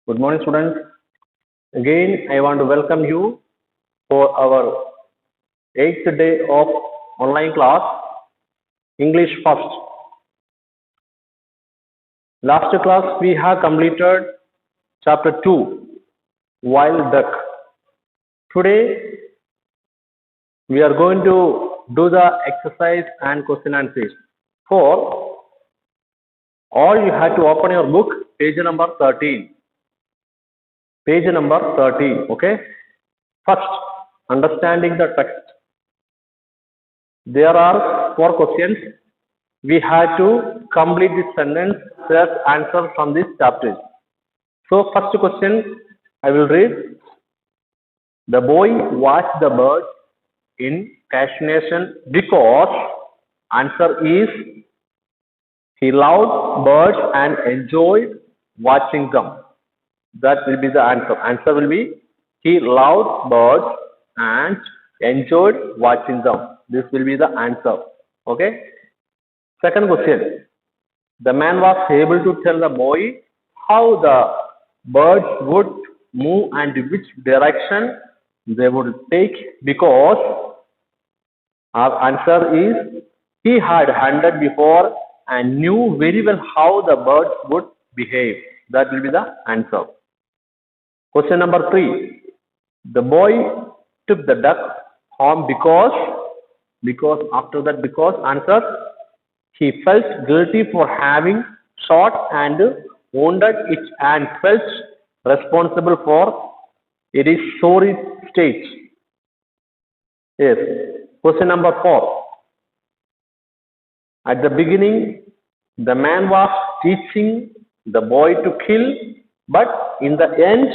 Good morning, students. Again, I want to welcome you for our eighth day of online class, English First. Last class, we have completed chapter 2, Wild Duck. Today, we are going to do the exercise and question answers. For all, you have to open your book, page number 13. Page number 13, okay? First, understanding the text. There are 4 questions. We have to complete this sentence, plus answer from this chapter. So, first question I will read. The boy watched the birds in fascination because answer is he loved birds and enjoyed watching them. That will be the answer. Answer will be he loved birds and enjoyed watching them. This will be the answer. Okay. Second question. The man was able to tell the boy how the birds would move and which direction they would take because our answer is he had hunted before and knew very well how the birds would behave. That will be the answer. Question number 3. The boy took the duck home because after that because answer he felt guilty for having shot and wounded it and felt responsible for its sorry state. Yes. Question number 4. At the beginning, the man was teaching the boy to kill, but in the end,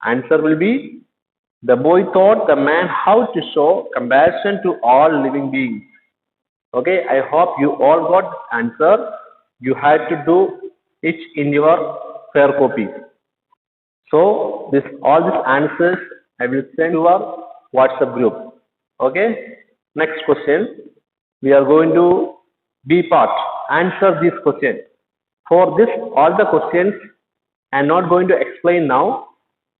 answer will be the boy taught the man how to show compassion to all living beings. Okay, I hope you all got answer. You had to do it in your fair copy. So this all these answers I will send to our WhatsApp group. Okay. Next question. We are going to B part. Answer this question. For this all the questions I am not going to explain now.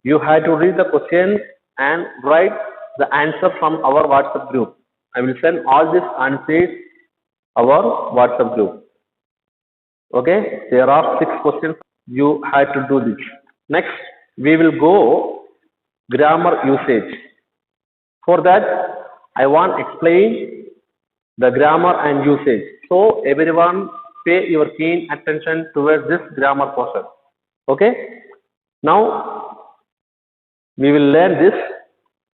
You have to read the question and write the answer from our WhatsApp group. I will send all these answers our WhatsApp group. Okay, there are 6 questions. You have to do this. Next, we will go grammar usage. For that, I want to explain the grammar and usage. So, everyone pay your keen attention towards this grammar portion. Okay, now we will learn this.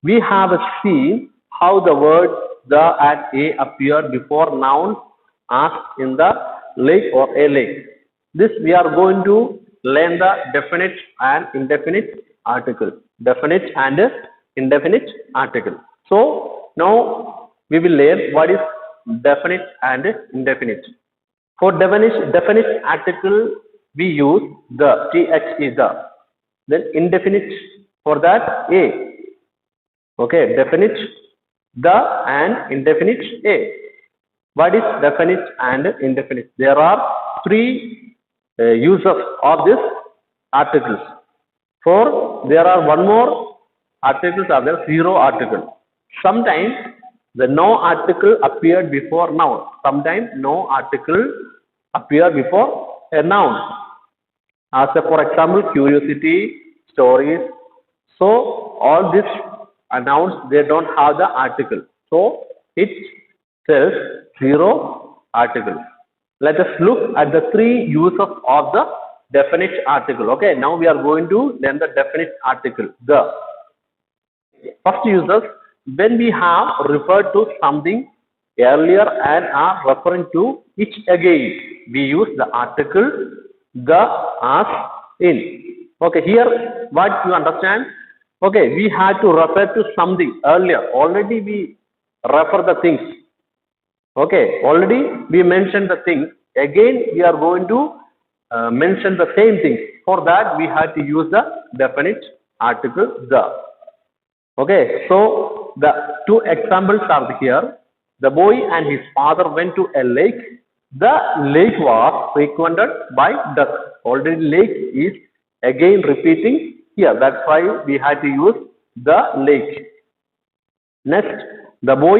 We have seen how the word the and a appear before nouns as in the lake or a lake. This we are going to learn the definite and indefinite article. Definite and indefinite article. So now we will learn what is definite and indefinite. For definite article we use the, the. Then indefinite for that a. Okay, definite the and indefinite a. What is definite and indefinite? There are 3 uses of this articles. For there are one more articles are there, 0 article. Sometimes the no article appeared before noun. Sometimes no article appear before a noun. As for example, curiosity, stories. So all these nouns they don't have the article. So it tells 0 articles. Let us look at the 3 uses of the definite article. Okay, now we are going to learn the definite article. The first uses when we have referred to something earlier and are referring to it again. We use the article the as in. Okay, here what you understand? Okay, we had to refer to something earlier. Already we refer the things. Okay, already we mentioned the things. Again, we are going to mention the same thing. For that, we have to use the definite article the. Okay, so the 2 examples are here. The boy and his father went to a lake. The lake was frequented by ducks. Already lake is again repeating here. That's why we had to use the lake. Next, the boy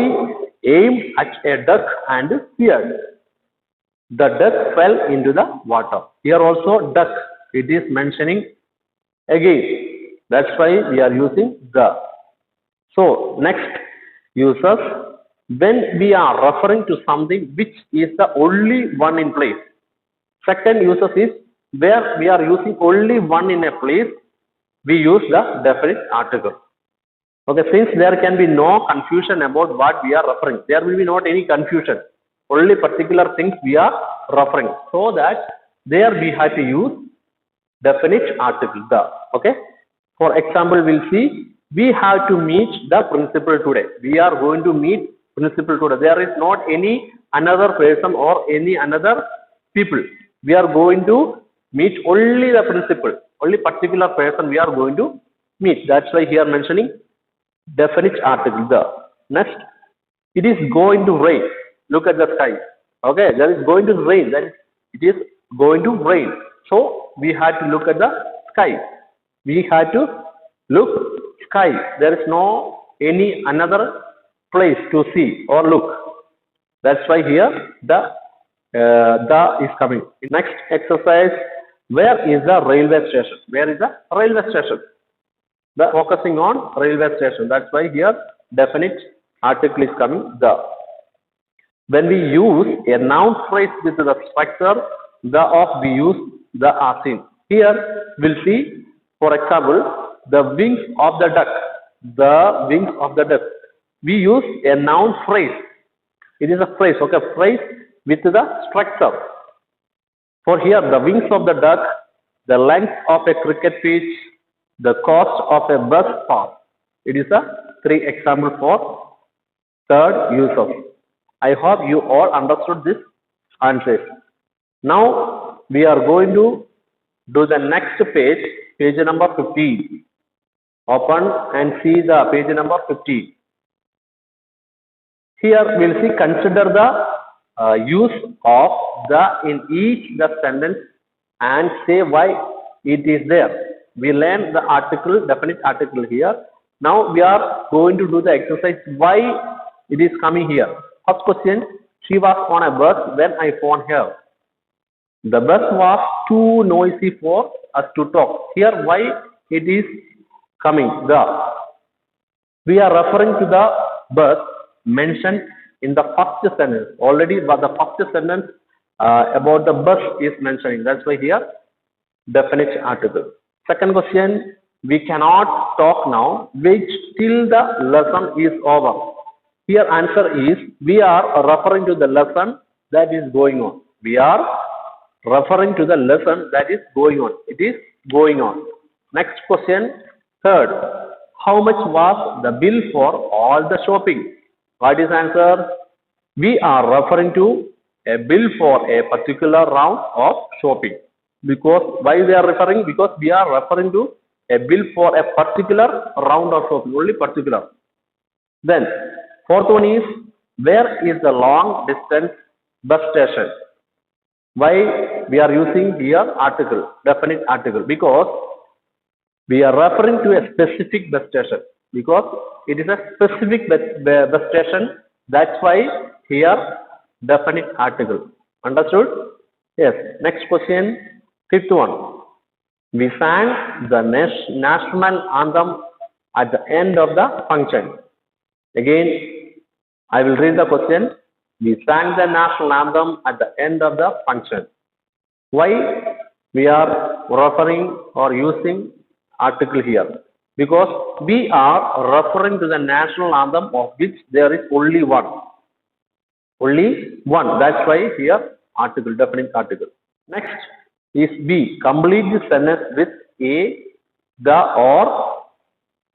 aimed at a duck and feared. The duck fell into the water. Here also duck, it is mentioning again. That's why we are using the. So next uses when we are referring to something which is the only one in place. Second uses is where we are using only one in a place, we use the definite article. Okay, since there can be no confusion about what we are referring, there will be not any confusion. Only particular things we are referring. So that there we have to use definite article, the. Okay. For example, we'll see we have to meet the principal today. We are going to meet principal today. There is not any another person or any another people. We are going to meet only the principal, only particular person we are going to meet. That's why here mentioning definite article, the. Next, it is going to rain. Look at the sky. Okay, there is going to rain. Then it is going to rain. So we had to look at the sky. We had to look sky. There is no any another place to see or look. That's why here the is coming. Next exercise. Where is the railway station? Where is the railway station? The focusing on railway station. That's why here definite article is coming, the. When we use a noun phrase with the structure the of, we use the are seen. Here we'll see, for example, the wings of the duck. The wings of the duck. We use a noun phrase. It is a phrase, okay, phrase with the structure. For here, the wings of the duck, the length of a cricket pitch, the cost of a bus pass. It is a 3 example for third use of. I hope you all understood this answer. Now we are going to do the next page, page number 15. Open and see the page number 15. Here we'll see consider the use of the in each the sentence and say why it is there. We learned the article, definite article here. Now we are going to do the exercise why it is coming here. First question, she was on a bus when I found her. The bus was too noisy for us to talk. Here why it is coming, the. We are referring to the bus mentioned in the first sentence. Already the first sentence about the bus is mentioning. That's why here definite article. Second question, we cannot talk now. Wait till the lesson is over. Here answer is we are referring to the lesson that is going on. We are referring to the lesson that is going on. It is going on. Next question, third, how much was the bill for all the shopping? What is answer? We are referring to a bill for a particular round of shopping. Because why we are referring? Because we are referring to a bill for a particular round of shopping, only particular. Then fourth one is where is the long distance bus station? Why we are using here article, definite article? Because we are referring to a specific bus station. Because it is a specific bus station. That's why here definite article. Understood? Yes. Next question, fifth one. We sang the national anthem at the end of the function. Again, I will read the question. We sang the national anthem at the end of the function. Why we are referring or using article here? Because we are referring to the national anthem of which there is only one. Only one. That's why here article, definite article. Next is B. Complete the sentence with a, the, or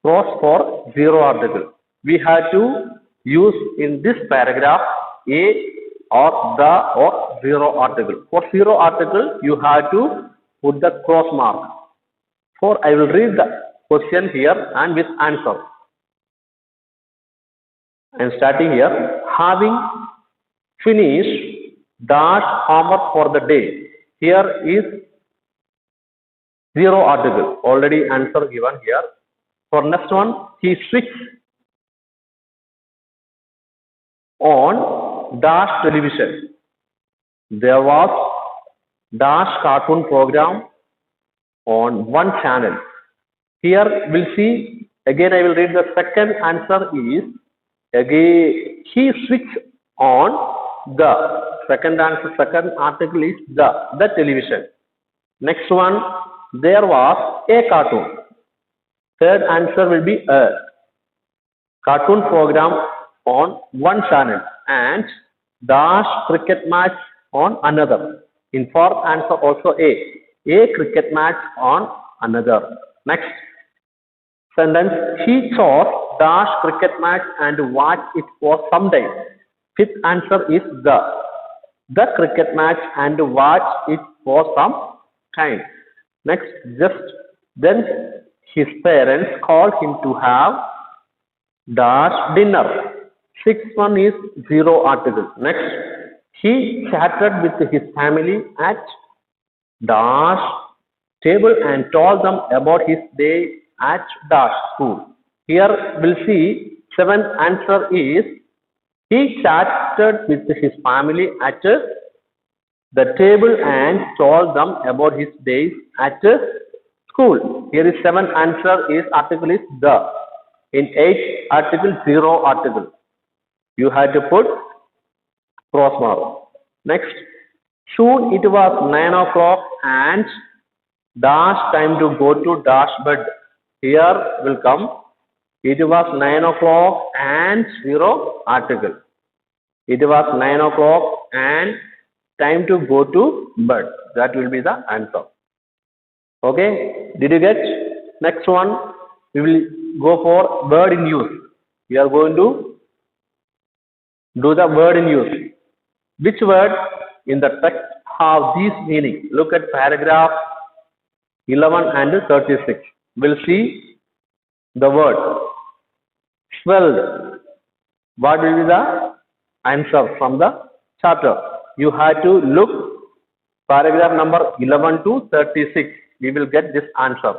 cross for zero article. We have to use in this paragraph a or the or zero article. For zero article, you have to put the cross mark. For I will read the question here and with answer. I am starting here. Having finished dash homework for the day. Here is Zero article. Already answer given here. For next one, he switched on dash television. There was dash cartoon program on one channel. Here we'll see again. I will read the second answer is again he switched on the second answer. Second article is the television. Next one, there was a cartoon. Third answer will be a cartoon program on one channel and dash cricket match on another. In fourth answer also a cricket match on another. Next sentence, he chose dash cricket match and watched it for some time. Fifth answer is the cricket match and watched it for some time. Next, just then his parents called him to have dash dinner. Sixth one is zero article. Next, he chatted with his family at dash table and told them about his day at dash school. Here we'll see seventh answer is he chatted with his family at the table and told them about his days at school. Here is seventh answer is article is the. In eighth article, zero article. You had to put cross mark. Next, soon it was 9 o'clock and dash time to go to dash bed. Here will come. It was 9 o'clock and zero article. It was 9 o'clock and time to go to bed. That will be the answer. Okay, did you get? Next one, we will go for word in use. We are going to do the word in use. Which word in the text have these meaning? Look at paragraph 11 and 36. We'll see the word swelled. What will be the answer from the chapter? You have to look paragraph number 11 to 36. We will get this answer.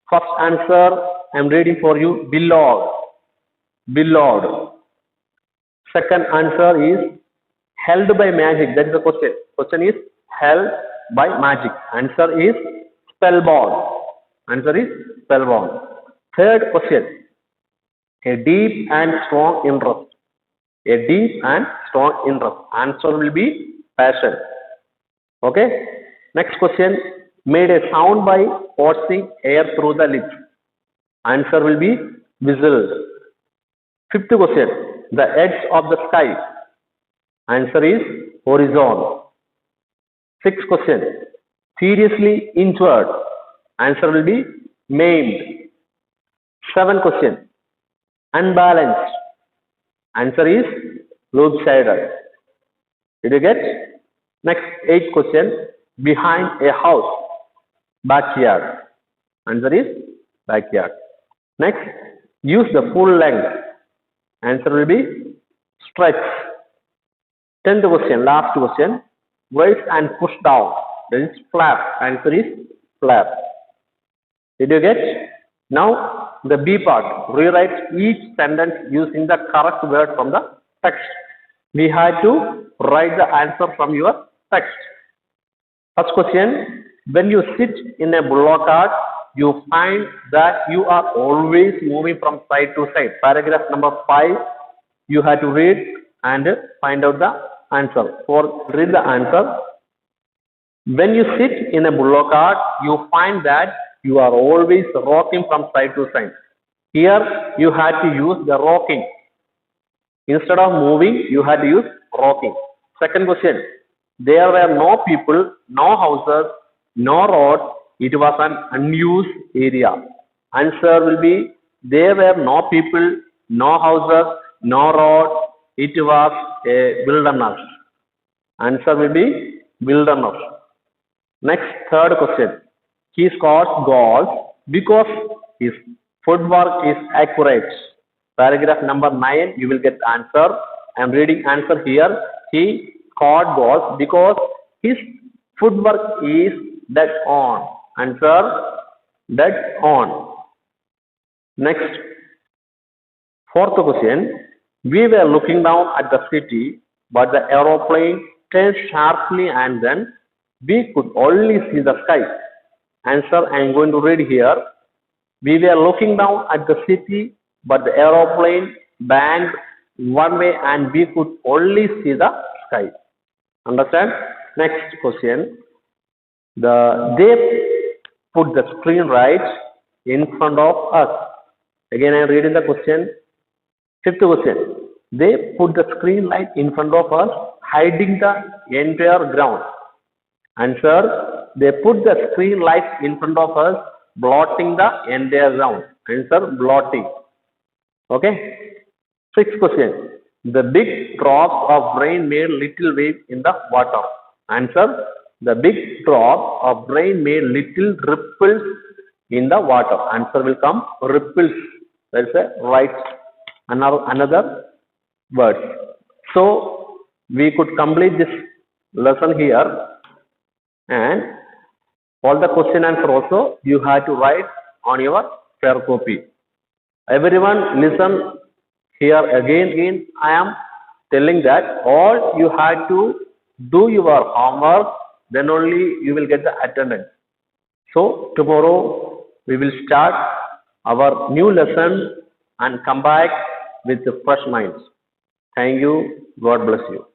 First answer I am reading for you, billowed. Billowed. Second answer is held by magic. That is the question. Question is held by magic. Answer is spellbound. Answer is spellbound. Third question, a deep and strong interest. A deep and strong interest. Answer will be passion. Okay. Next question, made a sound by forcing air through the lips. Answer will be whistled. Fifth question, the edge of the sky. Answer is horizon. Sixth question, seriously injured. Answer will be maimed. Seventh question, unbalanced. Answer is lopsided. Did you get? Next, eighth question, behind a house. Backyard. Answer is backyard. Next, use the full length. Answer will be stretch. 10th question, last question, raise and push down. That is flap. Answer is flap. Did you get? Now, the B part, rewrite each sentence using the correct word from the text. We had to write the answer from your text. First question, when you sit in a bullock cart, you find that you are always moving from side to side. Paragraph number 5, you have to read and find out the answer. For read the answer. When you sit in a bullock cart, you find that you are always rocking from side to side. Here you had to use the rocking. Instead of moving, you had to use rocking. Second question, there were no people, no houses, no roads. It was an unused area. Answer will be, there were no people, no houses, no road. It was a wilderness. Answer will be wilderness. Next, third question. He scored goals because his footwork is accurate. Paragraph number 9, you will get answer. I am reading answer here. He scored goals because his footwork is dead on. Answer, dead on. Next, fourth question. We were looking down at the city, but the aeroplane turned sharply and then we could only see the sky. Answer I am going to read here. We were looking down at the city, but the aeroplane banged one way and we could only see the sky. Understand? Next question. They put the screen right in front of us. Again, I am reading the question. Fifth question. They put the screen light in front of us, hiding the entire ground. Answer. They put the screen light in front of us, blotting the entire ground. Answer. Blotting. Okay. Sixth question. The big drops of rain made little waves in the water. Answer. The big drops of rain made little ripples in the water. Answer will come ripples. There is a right another word. So we could complete this lesson here, and all the question answer also you have to write on your fair copy. Everyone listen here again. I am telling that all you have to do your homework, then only you will get the attendance. So tomorrow we will start our new lesson and come back with the fresh minds. Thank you. God bless you.